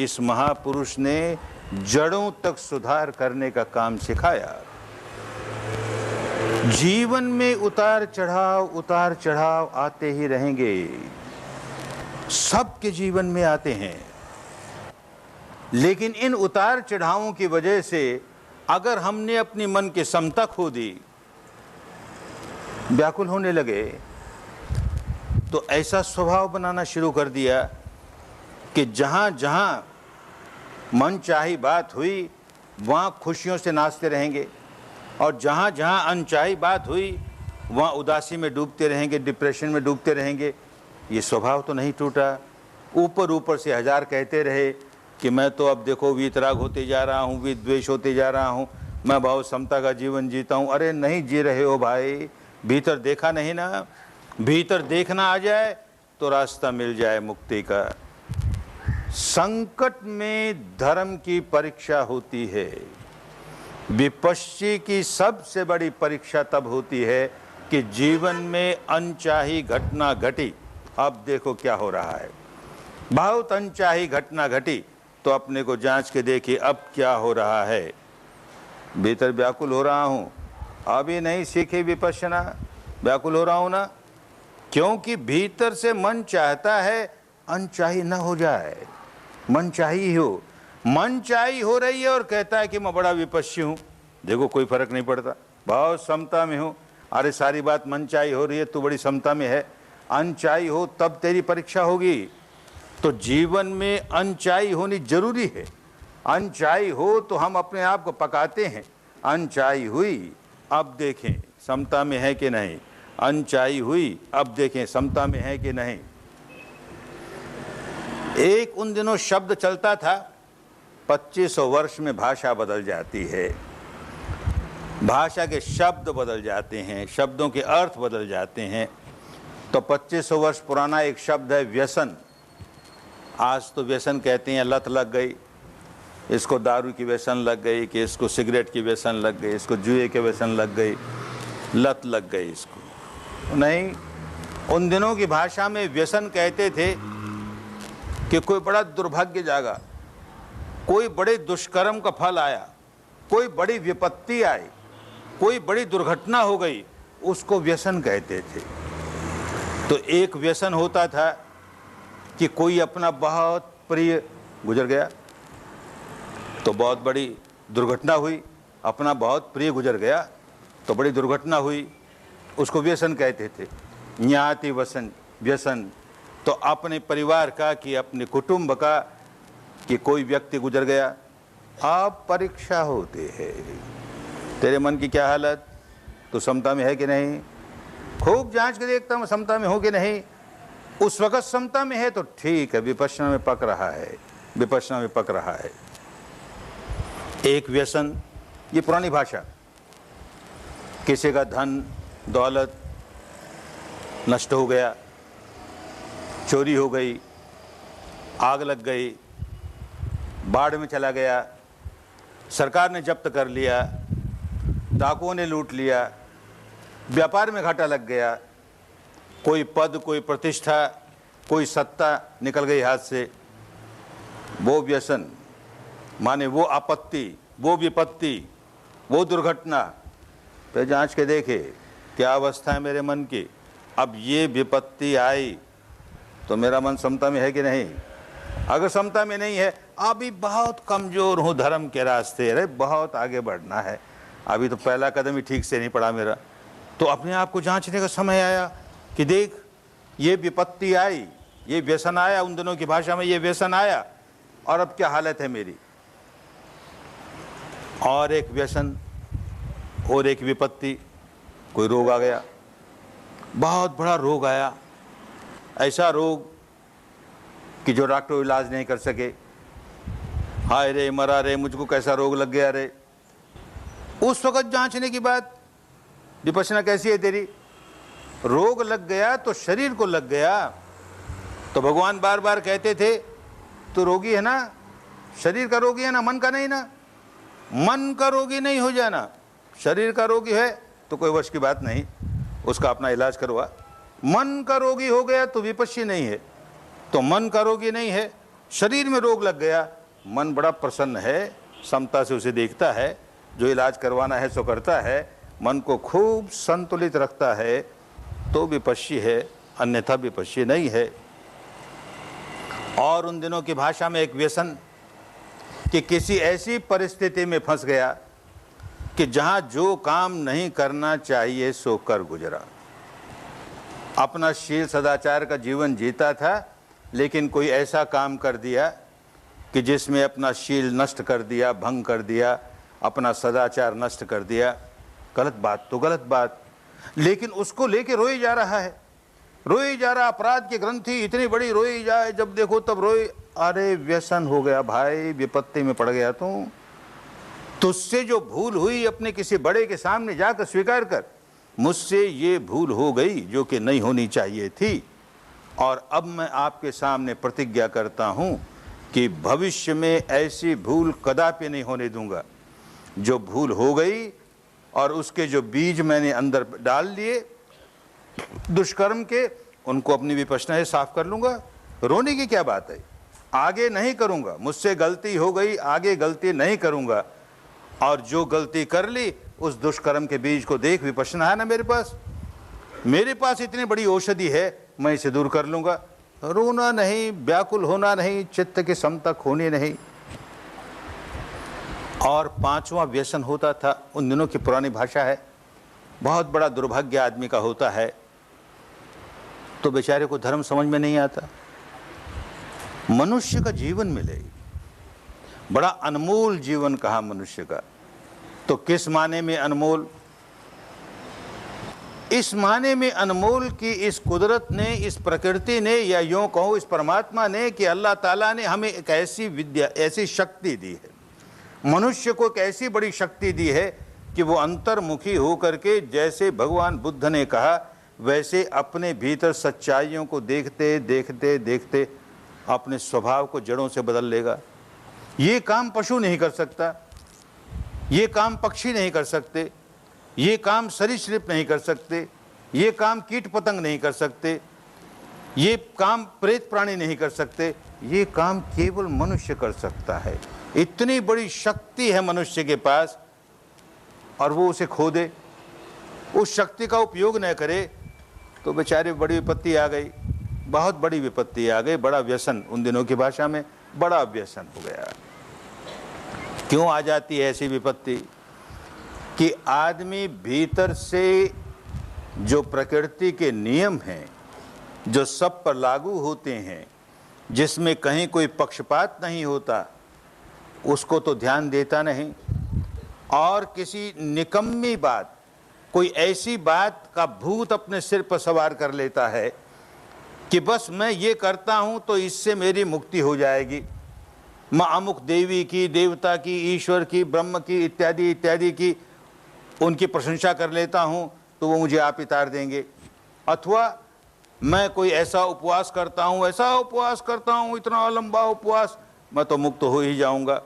इस महापुरुष ने जड़ों तक सुधार करने का काम सिखाया। जीवन में उतार चढ़ाव आते ही रहेंगे, सबके जीवन में आते हैं। लेकिन इन उतार चढ़ावों की वजह से अगर हमने अपनी मन की समता खो दी, व्याकुल होने लगे, तो ऐसा स्वभाव बनाना शुरू कर दिया कि जहां जहां मन चाही बात हुई वहां खुशियों से नाचते रहेंगे, और जहां जहां अनचाही बात हुई वहां उदासी में डूबते रहेंगे, डिप्रेशन में डूबते रहेंगे। ये स्वभाव तो नहीं टूटा। ऊपर ऊपर से हजार कहते रहे कि मैं तो अब देखो वीतराग होते जा रहा हूँ, विद्वेष होते जा रहा हूँ, मैं भाव समता का जीवन जीता हूँ। अरे नहीं जी रहे हो भाई, भीतर देखा नहीं ना। भीतर देखना आ जाए तो रास्ता मिल जाए मुक्ति का। संकट में धर्म की परीक्षा होती है। विपश्ची की सबसे बड़ी परीक्षा तब होती है कि जीवन में अनचाही घटना घटी। अब देखो क्या हो रहा है, बहुत अनचाही घटना घटी, तो अपने को जांच के देखिए अब क्या हो रहा है। भीतर व्याकुल हो रहा हूँ, अभी नहीं सीखी विपश्यना, व्याकुल हो रहा हूँ ना, क्योंकि भीतर से मन चाहता है अनचाही न हो जाए, मन चाही हो। मन चाही हो रही है और कहता है कि मैं बड़ा विपश्य हूँ। देखो कोई फर्क नहीं पड़ता, बहुत समता में हूँ। अरे सारी बात मन चाही हो रही है, तू बड़ी समता में है। अनचाही हो तब तेरी परीक्षा होगी। तो जीवन में अनचाही होनी जरूरी है। अनचाही हो तो हम अपने आप को पकाते हैं। अनचाही हुई, अब देखें समता में है कि नहीं। अनचाही हुई, अब देखें समता में है कि नहीं। एक उन दिनों शब्द चलता था, 2500 वर्ष में भाषा बदल जाती है, भाषा के शब्द बदल जाते हैं, शब्दों के अर्थ बदल जाते हैं। तो 2500 वर्ष पुराना एक शब्द है व्यसन। आज तो व्यसन कहते हैं, लत लग गई, इसको दारू की व्यसन लग गई, कि इसको सिगरेट की व्यसन लग गई, इसको जुए के व्यसन लग गई, लत लग गई इसको। नहीं, उन दिनों की भाषा में व्यसन कहते थे कि कोई बड़ा दुर्भाग्य जागा, कोई बड़े दुष्कर्म का फल आया, कोई बड़ी विपत्ति आई, कोई बड़ी दुर्घटना हो गई, उसको व्यसन कहते थे। तो एक व्यसन होता था कि कोई अपना बहुत प्रिय गुजर गया, तो बहुत बड़ी दुर्घटना हुई। अपना बहुत प्रिय गुजर गया तो बड़ी दुर्घटना हुई, उसको व्यसन कहते थे। ज्ञाति वसन, व्यसन तो अपने परिवार का कि अपने कुटुंब का, कि कोई व्यक्ति गुजर गया। अब परीक्षा होती है, तेरे मन की क्या हालत, तो समता में है कि नहीं। खूब जांच के देखता हूँ समता में हो कि नहीं। उस वक़्त समता में है तो ठीक है, विपश्यना में पक रहा है, विपश्यना में पक रहा है। एक व्यसन, ये पुरानी भाषा, किसी का धन दौलत नष्ट हो गया, चोरी हो गई, आग लग गई, बाढ़ में चला गया, सरकार ने जब्त कर लिया, डाकुओं ने लूट लिया, व्यापार में घाटा लग गया, कोई पद, कोई प्रतिष्ठा, कोई सत्ता निकल गई हाथ से। वो व्यसन माने वो आपत्ति, वो विपत्ति, वो दुर्घटना। पे जांच के देखे क्या अवस्था है मेरे मन की। अब ये विपत्ति आई तो मेरा मन समता में है कि नहीं। अगर समता में नहीं है, अभी बहुत कमज़ोर हूँ धर्म के रास्ते, अरे बहुत आगे बढ़ना है, अभी तो पहला कदम ही ठीक से नहीं पड़ा मेरा। तो अपने आप को जांचने का समय आया कि देख ये विपत्ति आई, ये व्यसन आया, उन दिनों की भाषा में ये व्यसन आया, और अब क्या हालत है मेरी। और एक व्यसन और एक विपत्ति, कोई रोग आ गया, बहुत बड़ा रोग आया, ऐसा रोग कि जो डॉक्टर इलाज नहीं कर सके। हाय रे मरा रे, मुझको कैसा रोग लग गया रे। उस वक़्त जांचने की बात, विपश्यना कैसी है तेरी। रोग लग गया तो शरीर को लग गया, तो भगवान बार बार कहते थे तो रोगी है ना, शरीर का रोगी है ना, मन का नहीं ना। मन का रोगी नहीं हो जाना, शरीर का रोगी है तो कोई वश की बात नहीं, उसका अपना इलाज करवा। मन का रोगी हो गया तो विपश्य नहीं है, तो मन का रोगी नहीं है शरीर में रोग लग गया, मन बड़ा प्रसन्न है, समता से उसे देखता है, जो इलाज करवाना है सो करता है, मन को खूब संतुलित रखता है, तो विपश्ची है, अन्यथा विपश्ची नहीं है। और उन दिनों की भाषा में एक व्यसन कि किसी ऐसी परिस्थिति में फंस गया कि जहां जो काम नहीं करना चाहिए सो कर गुजरा। अपना शील सदाचार का जीवन जीता था, लेकिन कोई ऐसा काम कर दिया कि जिसमें अपना शील नष्ट कर दिया, भंग कर दिया, अपना सदाचार नष्ट कर दिया। गलत बात तो गलत बात, लेकिन उसको लेके रोई जा रहा है, रोई जा रहा। अपराध की ग्रंथि इतनी बड़ी रोई जाए, जब देखो तब रोई। अरे व्यसन हो गया भाई, विपत्ति में पड़ गया तू। तुझसे जो भूल हुई अपने किसी बड़े के सामने जाकर स्वीकार कर, मुझसे ये भूल हो गई जो कि नहीं होनी चाहिए थी, और अब मैं आपके सामने प्रतिज्ञा करता हूं कि भविष्य में ऐसी भूल कदापि नहीं होने दूंगा। जो भूल हो गई और उसके जो बीज मैंने अंदर डाल लिए दुष्कर्म के, उनको अपनी विपश्यना से साफ कर लूंगा। रोने की क्या बात है, आगे नहीं करूंगा। मुझसे गलती हो गई, आगे गलती नहीं करूंगा। और जो गलती कर ली उस दुष्कर्म के बीज को देख, विपश्यना है ना मेरे पास इतनी बड़ी औषधि है, मैं इसे दूर कर लूंगा। रोना नहीं, व्याकुल होना नहीं, चित्त की समता खोनी नहीं। और पांचवा व्यसन होता था, उन दिनों की पुरानी भाषा है, बहुत बड़ा दुर्भाग्य आदमी का होता है तो बेचारे को धर्म समझ में नहीं आता। मनुष्य का जीवन मिले, बड़ा अनमोल जीवन कहा मनुष्य का, तो किस माने में अनमोल? इस माने में अनमोल कि इस कुदरत ने, इस प्रकृति ने, या यूं कहो इस परमात्मा ने, कि अल्लाह ताला ने हमें एक ऐसी विद्या, ऐसी शक्ति दी है, मनुष्य को एक ऐसी बड़ी शक्ति दी है कि वो अंतर्मुखी होकर के, जैसे भगवान बुद्ध ने कहा, वैसे अपने भीतर सच्चाइयों को देखते देखते देखते अपने स्वभाव को जड़ों से बदल लेगा। ये काम पशु नहीं कर सकता, ये काम पक्षी नहीं कर सकते, ये काम सरीसृप नहीं कर सकते, ये काम कीट पतंग नहीं कर सकते, ये काम प्रेत प्राणी नहीं कर सकते, ये काम केवल मनुष्य कर सकता है। इतनी बड़ी शक्ति है मनुष्य के पास, और वो उसे खो दे, उस शक्ति का उपयोग न करे, तो बेचारे बड़ी विपत्ति आ गई, बहुत बड़ी विपत्ति आ गई। बड़ा व्यसन, उन दिनों की भाषा में बड़ा व्यसन हो गया। क्यों आ जाती है ऐसी विपत्ति? कि आदमी भीतर से जो प्रकृति के नियम हैं, जो सब पर लागू होते हैं, जिसमें कहीं कोई पक्षपात नहीं होता, उसको तो ध्यान देता नहीं। और किसी निकम्मी बात, कोई ऐसी बात का भूत अपने सिर पर सवार कर लेता है कि बस मैं ये करता हूं तो इससे मेरी मुक्ति हो जाएगी। मैं अमुक देवी की, देवता की, ईश्वर की, ब्रह्म की, इत्यादि इत्यादि की उनकी प्रशंसा कर लेता हूं तो वो मुझे आप उतार देंगे। अथवा मैं कोई ऐसा उपवास करता हूं, ऐसा उपवास करता हूं, इतना लंबा उपवास, मैं तो मुक्त हो ही जाऊंगा।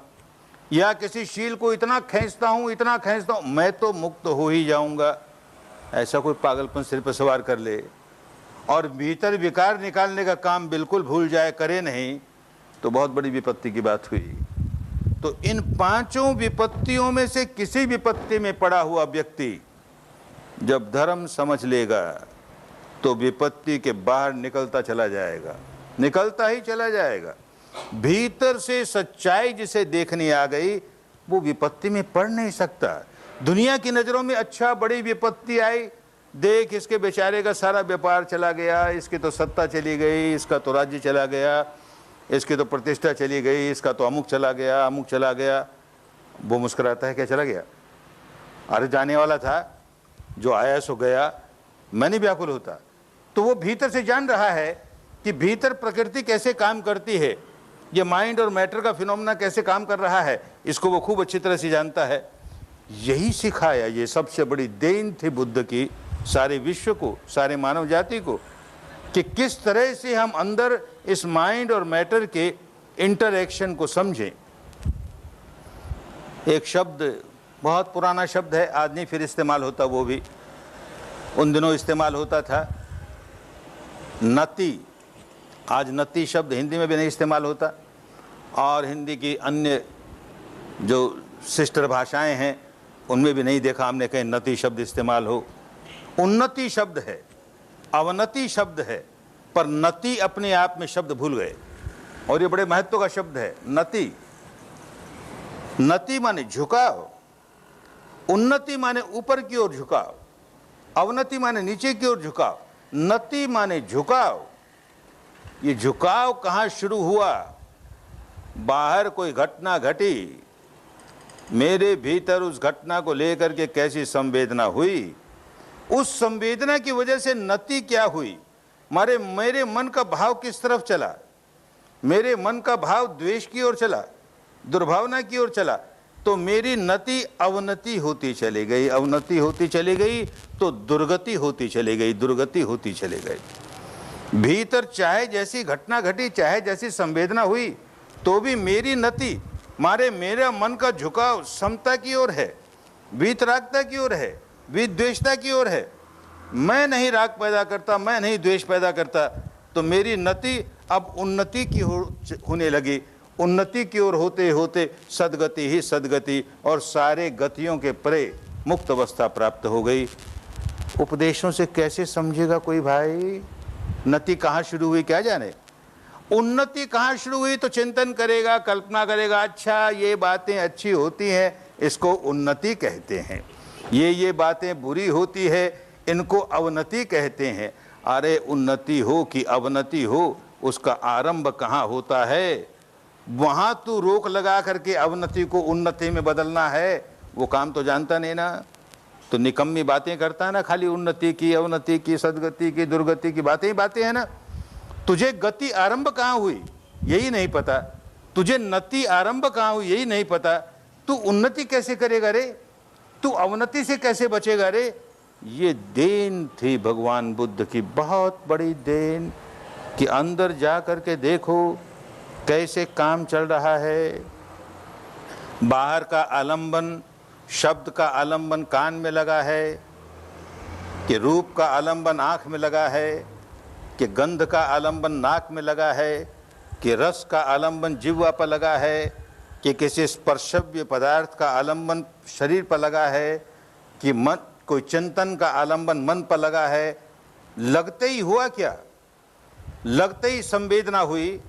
या किसी शील को इतना खींचता हूं, इतना खींचता हूं, मैं तो मुक्त हो ही जाऊंगा। ऐसा कोई पागलपन सिर पर सवार कर ले और भीतर विकार निकालने का काम बिल्कुल भूल जाए, करे नहीं, तो बहुत बड़ी विपत्ति की बात हुई। तो इन पांचों विपत्तियों में से किसी विपत्ति में पड़ा हुआ व्यक्ति जब धर्म समझ लेगा तो विपत्ति के बाहर निकलता चला जाएगा, निकलता ही चला जाएगा। भीतर से सच्चाई जिसे देखनी आ गई वो विपत्ति में पड़ नहीं सकता। दुनिया की नजरों में अच्छा बड़ी विपत्ति आई, देख इसके बेचारे का सारा व्यापार चला गया, इसकी तो सत्ता चली गई, इसका तो राज्य चला गया, इसकी तो प्रतिष्ठा चली गई, इसका तो अमुक चला गया, अमुक चला गया। वो मुस्कुराता है, क्या चला गया? अरे जाने वाला था, जो आया सो गया। मैं नहीं व्याकुल होता। तो वो भीतर से जान रहा है कि भीतर प्रकृति कैसे काम करती है, ये माइंड और मैटर का फिनोमेना कैसे काम कर रहा है, इसको वो खूब अच्छी तरह से जानता है। यही सिखाया, ये सबसे बड़ी देन थी बुद्ध की सारे विश्व को, सारे मानव जाति को, कि किस तरह से हम अंदर इस माइंड और मैटर के इंटरएक्शन को समझें। एक शब्द, बहुत पुराना शब्द है, आज नहीं फिर इस्तेमाल होता, वो भी उन दिनों इस्तेमाल होता था, नति। आज नति शब्द हिंदी में भी नहीं इस्तेमाल होता। और हिंदी की अन्य जो सिस्टर भाषाएं हैं उनमें भी नहीं देखा हमने कहीं नति शब्द इस्तेमाल हो। उन्नति शब्द है, अवनति शब्द है, पर नति अपने आप में शब्द भूल गए और ये बड़े महत्व का शब्द है। नति, नति माने झुकाव, उन्नति माने ऊपर की ओर झुकाव, अवनति माने नीचे की ओर झुकाव, नति माने झुकाव। ये झुकाव कहाँ शुरू हुआ? बाहर कोई घटना घटी, मेरे भीतर उस घटना को लेकर के कैसी संवेदना हुई, उस संवेदना की वजह से नति क्या हुई? मेरे मन का भाव किस तरफ चला? मेरे मन का भाव द्वेष की ओर चला, दुर्भावना की ओर चला, तो मेरी नति अवनति होती चली गई, अवनति होती चली गई तो दुर्गति होती चली गई, दुर्गति होती चली गई। भीतर चाहे जैसी घटना घटी, चाहे जैसी संवेदना हुई, तो भी मेरी नति मेरा मन का झुकाव समता की ओर है, वीतरागता की ओर है, विद्वेषता की ओर है। मैं नहीं राग पैदा करता, मैं नहीं द्वेष पैदा करता, तो मेरी नति अब उन्नति की होने लगी। उन्नति की ओर होते होते सदगति ही सदगति और सारे गतियों के परे मुक्त अवस्था प्राप्त हो गई। उपदेशों से कैसे समझेगा कोई भाई? नति कहाँ शुरू हुई क्या जाने? उन्नति कहाँ शुरू हुई तो चिंतन करेगा, कल्पना करेगा, अच्छा ये बातें अच्छी होती हैं, इसको उन्नति कहते हैं, ये बातें बुरी होती है, इनको अवनति कहते हैं। अरे उन्नति हो कि अवनति हो, उसका आरंभ कहाँ होता है? वहाँ तू रोक लगा करके अवनति को उन्नति में बदलना है, वो काम तो जानता नहीं ना, तो निकम्मी बातें करता है ना, खाली उन्नति की, अवनति की, सदगति की, दुर्गति की बातें ही बातें हैं ना। तुझे गति आरंभ कहाँ हुई यही नहीं पता, तुझे नति आरंभ कहाँ हुई यही नहीं पता, तू उन्नति कैसे करेगा रे? तू अवनति से कैसे बचेगा रे? ये देन थी भगवान बुद्ध की, बहुत बड़ी देन, कि अंदर जा करके देखो कैसे काम चल रहा है। बाहर का आलंबन, शब्द का आलंबन कान में लगा है, कि रूप का आलंबन आँख में लगा है, कि गंध का आलंबन नाक में लगा है, कि रस का आलंबन जिह्वा पर लगा है, कि किसी स्पर्शव्य पदार्थ का आलंबन शरीर पर लगा है, कि मन कोई चिंतन का आलंबन मन पर लगा है। लगते ही हुआ क्या? लगते ही संवेदना हुई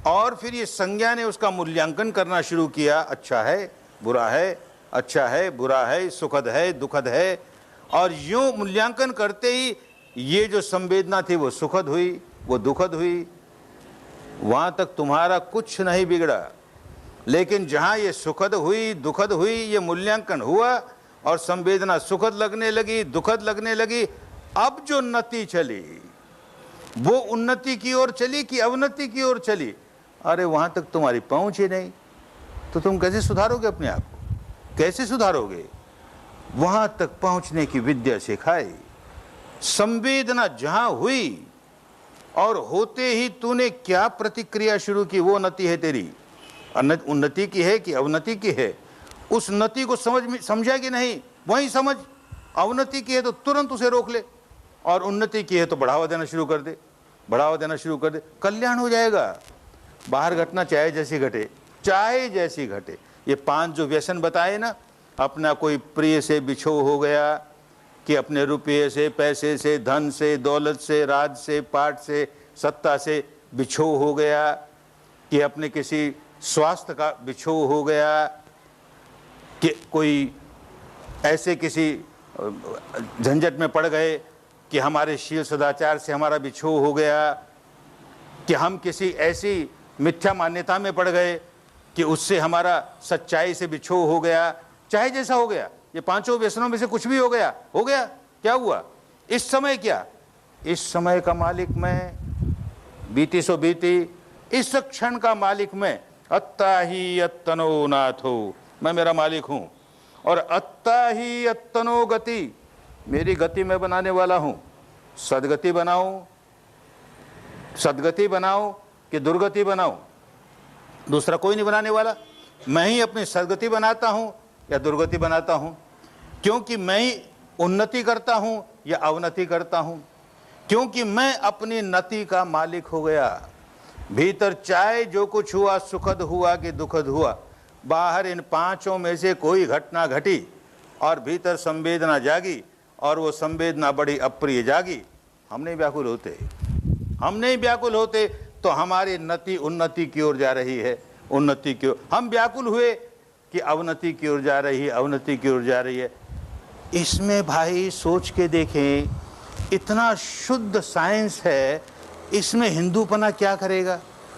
और फिर ये संज्ञा ने उसका मूल्यांकन करना शुरू किया, अच्छा है, बुरा है, अच्छा है, बुरा है, सुखद है, दुखद है, और यूं मूल्यांकन करते ही ये जो संवेदना थी वो सुखद हुई, वो दुखद हुई। वहाँ तक तुम्हारा कुछ नहीं बिगड़ा, लेकिन जहाँ ये सुखद हुई, दुखद हुई, ये मूल्यांकन हुआ और संवेदना सुखद लगने लगी, दुखद लगने लगी, अब जो नति चली वो उन्नति की ओर चली कि अवनति की ओर चली? अरे वहाँ तक तुम्हारी पहुँच ही नहीं, तो तुम कैसे सुधारोगे अपने आप को? कैसे सुधारोगे? वहाँ तक पहुँचने की विद्या सिखाई। संवेदना जहाँ हुई और होते ही तूने क्या प्रतिक्रिया शुरू की, वो नति है तेरी। उन्नति की है कि अवनति की है, उस नति को समझा कि नहीं वही समझ। अवनति की है तो तुरंत उसे रोक ले, और उन्नति की है तो बढ़ावा देना शुरू कर दे, बढ़ावा देना शुरू कर दे, कल्याण हो जाएगा। बाहर घटना चाहे जैसी घटे, चाहे जैसी घटे, ये 5 जो व्यसन बताए ना, अपना कोई प्रिय से बिछो हो गया, कि अपने रुपये से, पैसे से, धन से, दौलत से, राज से, पाठ से, सत्ता से बिछो हो गया, कि अपने किसी स्वास्थ्य का बिछो हो गया, कि कोई ऐसे किसी झंझट में पड़ गए कि हमारे शील सदाचार से हमारा बिछो हो गया, कि हम किसी ऐसी मिथ्या मान्यता में पड़ गए कि उससे हमारा सच्चाई से बिछो हो गया, चाहे जैसा हो गया। ये 5 व्यसनों में से कुछ भी हो गया, क्या हुआ? इस समय क्या? इस समय का मालिक मैं, बीती सो बीती, इस क्षण का मालिक मैं। अत्ता ही अत्तनो नाथो, मैं मेरा मालिक हूं, और अत्ता ही अत्तनो गति, मेरी गति मैं बनाने वाला हूं। सदगति बनाऊं, सदगति बनाऊं कि दुर्गति बनाऊं? दूसरा कोई नहीं बनाने वाला, मैं ही अपनी सदगति बनाता हूं या दुर्गति बनाता हूं, क्योंकि मैं ही उन्नति करता हूं या अवनति करता हूं, क्योंकि मैं अपनी नति का मालिक हो गया। भीतर चाहे जो कुछ हुआ, सुखद हुआ कि दुखद हुआ, बाहर इन पांचों में से कोई घटना घटी और भीतर संवेदना जागी और वो संवेदना बड़ी अप्रिय जागी, हम नहीं व्याकुल होते। हम नहीं व्याकुल होते तो हमारी नति उन्नति की ओर जा रही है, उन्नति की ओर। हम व्याकुल हुए कि अवनति की ओर जा रही है, अवनति की ओर जा रही है। इसमें भाई सोच के देखें, इतना शुद्ध साइंस है, इसमें हिंदूपना क्या करेगा,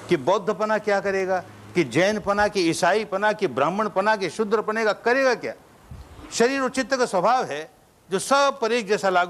कि बौद्धपना क्या करेगा, कि जैनपना, कि ईसाईपना, कि ब्राह्मणपना, कि शूद्रपने का करेगा क्या? शरीर और चित्त का स्वभाव है जो सब पर एक जैसा लागू